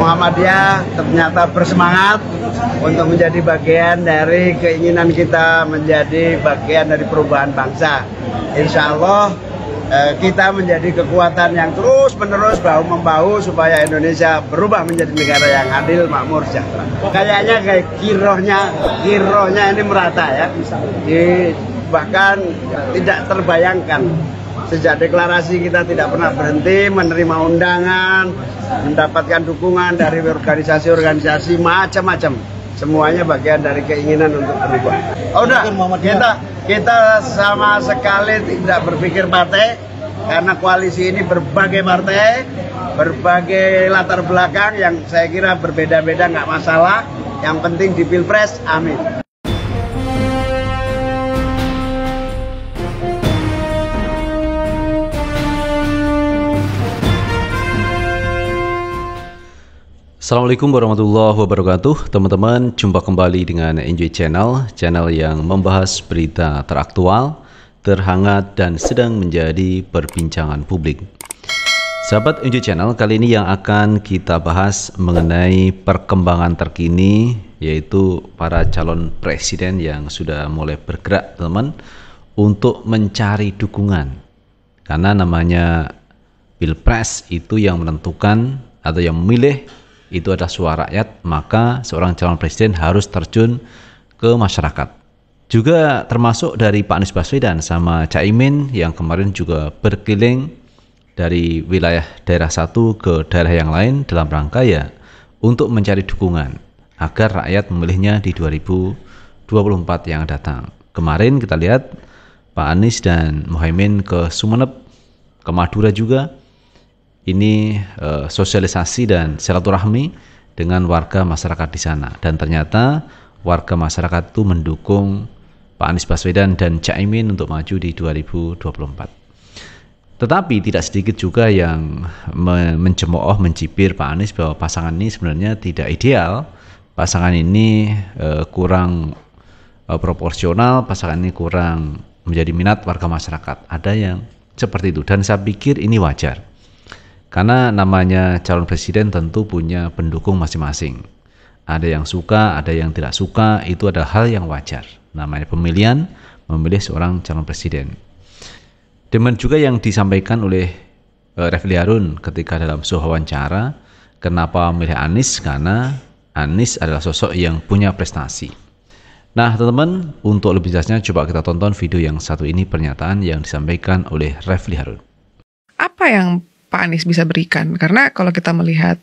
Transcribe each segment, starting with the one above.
Muhammadiyah ternyata bersemangat untuk menjadi bagian dari keinginan kita menjadi bagian dari perubahan bangsa. Insya Allah kita menjadi kekuatan yang terus-menerus bahu-membahu supaya Indonesia berubah menjadi negara yang adil, makmur, sejahtera. Kayaknya kayak girohnya ini merata ya. Bahkan tidak terbayangkan. Sejak deklarasi kita tidak pernah berhenti menerima undangan, mendapatkan dukungan dari organisasi-organisasi macam-macam. Semuanya bagian dari keinginan untuk berubah. Kita sama sekali tidak berpikir partai, karena koalisi ini berbagai partai, berbagai latar belakang yang saya kira berbeda-beda, nggak masalah. Yang penting di Pilpres, amin. Assalamualaikum warahmatullahi wabarakatuh. Teman-teman, jumpa kembali dengan Enjoy Channel yang membahas berita teraktual, terhangat, dan sedang menjadi perbincangan publik. Sahabat Enjoy Channel, kali ini yang akan kita bahas mengenai perkembangan terkini, yaitu para calon presiden yang sudah mulai bergerak, teman, untuk mencari dukungan. Karena namanya Pilpres itu yang menentukan atau yang memilih itu adalah suara rakyat, maka seorang calon presiden harus terjun ke masyarakat. Juga termasuk dari Pak Anies Baswedan sama Caimin yang kemarin juga berkeliling dari wilayah daerah satu ke daerah yang lain dalam rangka ya untuk mencari dukungan agar rakyat memilihnya di 2024 yang datang. Kemarin kita lihat Pak Anies dan Muhaimin ke Sumeneb, ke Madura juga. Ini sosialisasi dan silaturahmi dengan warga masyarakat di sana, dan ternyata warga masyarakat itu mendukung Pak Anies Baswedan dan Caimin untuk maju di 2024. Tetapi tidak sedikit juga yang mencemooh, mencibir Pak Anies bahwa pasangan ini sebenarnya tidak ideal, pasangan ini kurang proporsional, pasangan ini kurang menjadi minat warga masyarakat. Ada yang seperti itu, dan saya pikir ini wajar. Karena namanya calon presiden tentu punya pendukung masing-masing. Ada yang suka, ada yang tidak suka, itu adalah hal yang wajar. Namanya pemilihan, memilih seorang calon presiden. Demikian juga yang disampaikan oleh Refli Harun ketika dalam sebuah wawancara, kenapa memilih Anies? Karena Anies adalah sosok yang punya prestasi. Nah teman-teman, untuk lebih jelasnya coba kita tonton video yang satu ini, pernyataan yang disampaikan oleh Refli Harun. Apa yang Pak Anies bisa berikan? Karena kalau kita melihat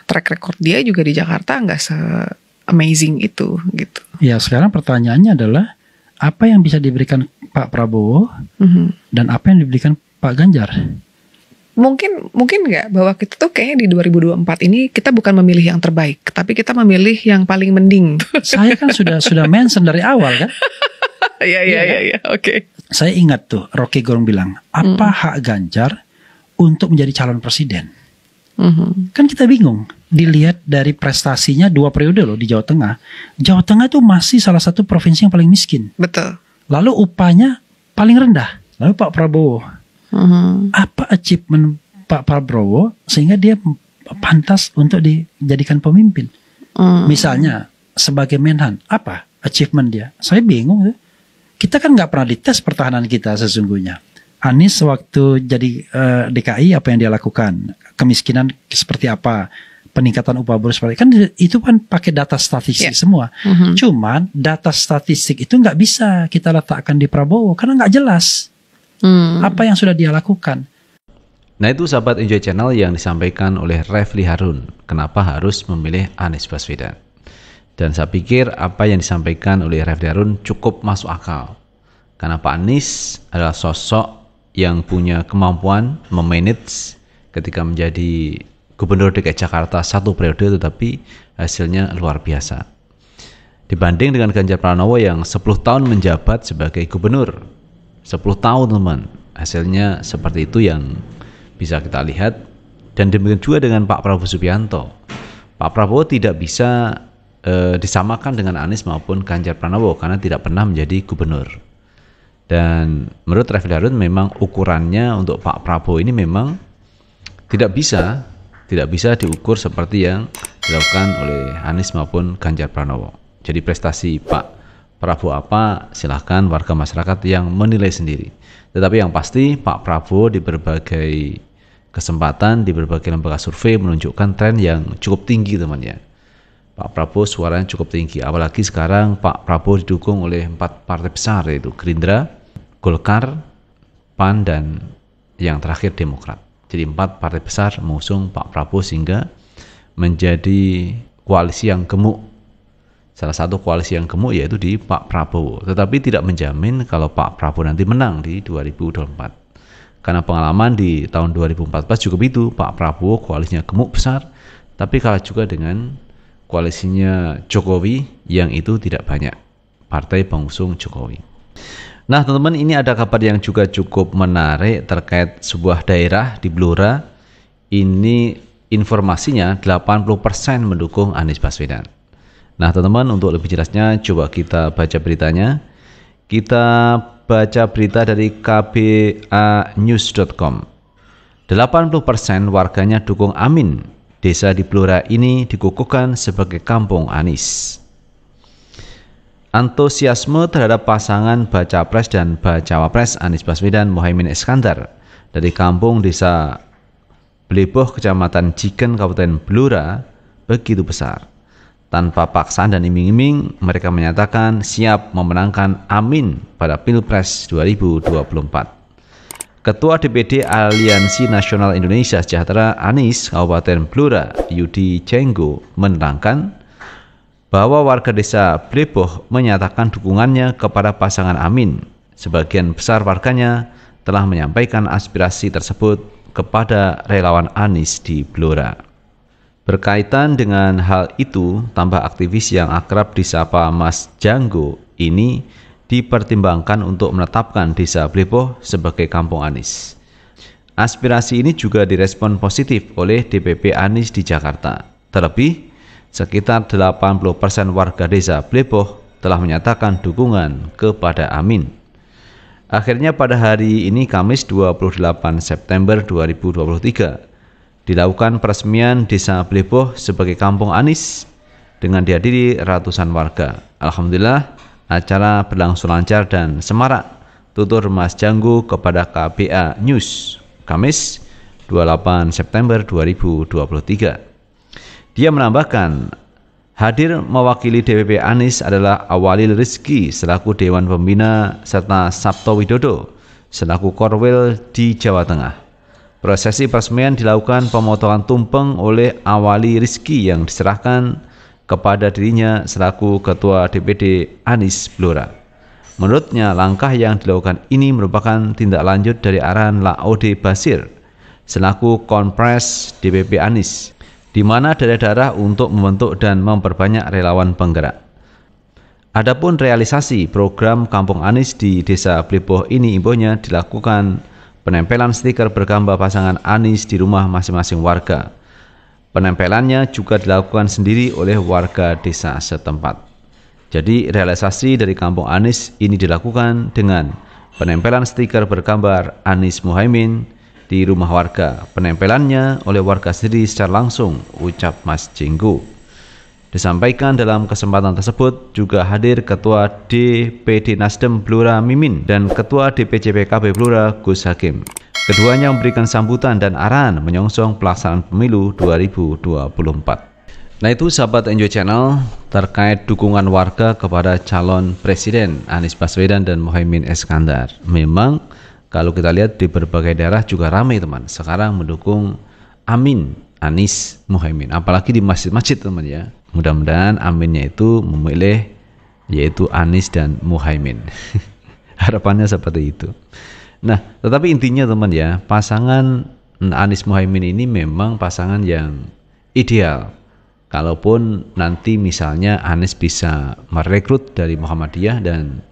track record dia juga di Jakarta nggak se-amazing itu gitu. Ya, sekarang pertanyaannya adalah apa yang bisa diberikan Pak Prabowo dan apa yang diberikan Pak Ganjar? Mungkin nggak bahwa kita tuh kayaknya di 2024 ini kita bukan memilih yang terbaik, tapi kita memilih yang paling mending. Saya kan sudah mention dari awal kan? Iya, oke. Saya ingat tuh Rocky Gerung bilang, apa hak Ganjar untuk menjadi calon presiden? Kan kita bingung. Dilihat dari prestasinya 2 periode loh di Jawa Tengah. Jawa Tengah itu masih salah satu provinsi yang paling miskin. Betul. Lalu upahnya paling rendah. Lalu Pak Prabowo, apa achievement Pak Prabowo sehingga dia pantas untuk dijadikan pemimpin? Misalnya sebagai Menhan, apa achievement dia? Saya bingung. Kita kan nggak pernah dites pertahanan kita sesungguhnya. Anies waktu jadi DKI apa yang dia lakukan, kemiskinan seperti apa, peningkatan upah buruh seperti kan itu kan pakai data statistik semua. Cuman data statistik itu nggak bisa kita letakkan di Prabowo karena nggak jelas apa yang sudah dia lakukan. Nah itu sahabat Enjoy Channel yang disampaikan oleh Refli Harun, kenapa harus memilih Anies Baswedan. Dan saya pikir apa yang disampaikan oleh Refli Harun cukup masuk akal. Karena Pak Anies adalah sosok yang punya kemampuan memanage ketika menjadi Gubernur DKI Jakarta 1 periode, tetapi hasilnya luar biasa. Dibanding dengan Ganjar Pranowo yang 10 tahun menjabat sebagai gubernur. 10 tahun teman, hasilnya seperti itu yang bisa kita lihat. Dan demikian juga dengan Pak Prabowo Subianto. Pak Prabowo tidak bisa disamakan dengan Anies maupun Ganjar Pranowo karena tidak pernah menjadi gubernur. Dan menurut Refli Harun memang ukurannya untuk Pak Prabowo ini memang tidak bisa tidak bisa diukur seperti yang dilakukan oleh Anies maupun Ganjar Pranowo. Jadi prestasi Pak Prabowo apa, silahkan warga masyarakat yang menilai sendiri. Tetapi yang pasti Pak Prabowo di berbagai kesempatan, di berbagai lembaga survei menunjukkan tren yang cukup tinggi teman ya. Pak Prabowo suaranya cukup tinggi, apalagi sekarang Pak Prabowo didukung oleh 4 partai besar, yaitu Gerindra, Golkar, PAN, dan yang terakhir Demokrat. Jadi 4 partai besar mengusung Pak Prabowo sehingga menjadi koalisi yang gemuk. Salah satu koalisi yang gemuk yaitu di Pak Prabowo. Tetapi tidak menjamin kalau Pak Prabowo nanti menang di 2024. Karena pengalaman di tahun 2014 juga begitu, Pak Prabowo koalisinya gemuk besar, tapi kalah juga dengan koalisinya Jokowi yang itu tidak banyak partai pengusung Jokowi. Nah teman-teman, ini ada kabar yang juga cukup menarik terkait sebuah daerah di Blora. Ini informasinya 80% mendukung Anies Baswedan. Nah teman-teman, untuk lebih jelasnya coba kita baca beritanya. Kita baca berita dari kbanews.com. 80% warganya dukung Amin. Desa di Blora ini dikukuhkan sebagai kampung Anies. Antusiasme terhadap pasangan Baca Pres dan Bacawa Pres Anies Baswedan Muhaimin Iskandar dari kampung desa Bleboh, Kecamatan Jigen, Kabupaten Blora begitu besar. Tanpa paksaan dan iming-iming, mereka menyatakan siap memenangkan Amin pada Pilpres 2024. Ketua DPD Aliansi Nasional Indonesia Sejahtera Anies Kabupaten Blora, Yudi Cenggo, menerangkan bahwa warga desa Bleboh menyatakan dukungannya kepada pasangan Amin. Sebagian besar warganya telah menyampaikan aspirasi tersebut kepada relawan Anies di Blora. Berkaitan dengan hal itu, tambah aktivis yang akrab disapa Mas Janggo ini dipertimbangkan untuk menetapkan desa Bleboh sebagai kampung Anies. Aspirasi ini juga direspon positif oleh DPP Anies di Jakarta. Terlebih, sekitar 80% warga desa Bleboh telah menyatakan dukungan kepada Amin. Akhirnya pada hari ini Kamis 28 September 2023 dilakukan peresmian desa Bleboh sebagai kampung Anies dengan dihadiri ratusan warga. Alhamdulillah, acara berlangsung lancar dan semarak, tutur Mas Janggo kepada KBA News Kamis 28 September 2023. Dia menambahkan, hadir mewakili DPP Anies adalah Awalil Rizki selaku Dewan Pembina serta Sabto Widodo selaku Korwil di Jawa Tengah. Prosesi peresmian dilakukan pemotongan tumpeng oleh Awali Rizki yang diserahkan kepada dirinya selaku Ketua DPD Anies Blora. Menurutnya, langkah yang dilakukan ini merupakan tindak lanjut dari arahan Laode Basir selaku Konpres DPP Anies, di mana daerah-daerah untuk membentuk dan memperbanyak relawan penggerak. Adapun realisasi program Kampung Anies di Desa Bleboh ini imbuhnya dilakukan penempelan stiker bergambar pasangan Anies di rumah masing-masing warga. Penempelannya juga dilakukan sendiri oleh warga desa setempat. Jadi realisasi dari Kampung Anies ini dilakukan dengan penempelan stiker bergambar Anies Muhaimin di rumah warga. Penempelannya oleh warga sendiri secara langsung, ucap Mas Jenggo. Disampaikan dalam kesempatan tersebut juga hadir Ketua DPD Nasdem Blora Mimin dan Ketua DPC PKB Blora Gus Hakim. Keduanya memberikan sambutan dan arahan menyongsong pelaksanaan pemilu 2024. Nah itu sahabat Enjoy Channel terkait dukungan warga kepada calon presiden Anies Baswedan dan Muhaimin Iskandar. Memang kalau kita lihat di berbagai daerah juga ramai teman. Sekarang mendukung Amin, Anies, Muhaimin. Apalagi di masjid-masjid teman ya. Mudah-mudahan Aminnya itu memilih yaitu Anies dan Muhaimin. Harapannya seperti itu. Nah, tetapi intinya teman ya, pasangan Anies Muhaimin ini memang pasangan yang ideal. Kalaupun nanti misalnya Anies bisa merekrut dari Muhammadiyah dan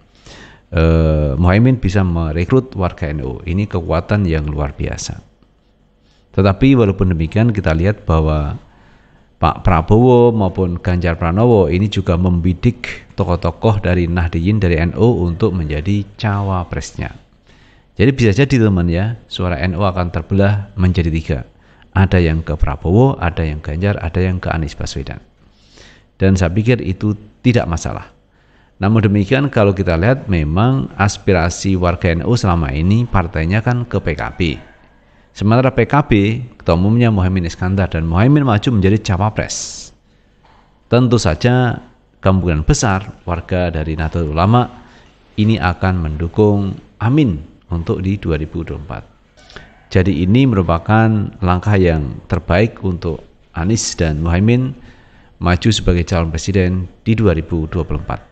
Muhaimin bisa merekrut warga NU, ini kekuatan yang luar biasa. Tetapi walaupun demikian kita lihat bahwa Pak Prabowo maupun Ganjar Pranowo ini juga membidik tokoh-tokoh dari Nahdliyin dari NU untuk menjadi cawapresnya. Jadi bisa jadi teman ya, suara NU akan terbelah menjadi 3. Ada yang ke Prabowo, ada yang Ganjar, ada yang ke Anies Baswedan. Dan saya pikir itu tidak masalah. Namun demikian kalau kita lihat memang aspirasi warga NU selama ini partainya kan ke PKB. Sementara PKB, ketua umumnya Muhaimin Iskandar, dan Muhaimin maju menjadi cawapres. Tentu saja kemungkinan besar warga dari Nahdlatul Ulama ini akan mendukung Amin untuk di 2024. Jadi ini merupakan langkah yang terbaik untuk Anies dan Muhaimin maju sebagai calon presiden di 2024.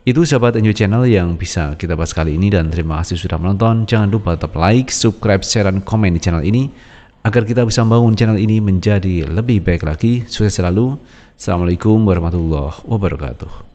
Itu sahabat NU Channel yang bisa kita bahas kali ini, dan terima kasih sudah menonton. Jangan lupa tetap like, subscribe, share, dan komen di channel ini agar kita bisa membangun channel ini menjadi lebih baik lagi. Sukses selalu. Assalamualaikum warahmatullahi wabarakatuh.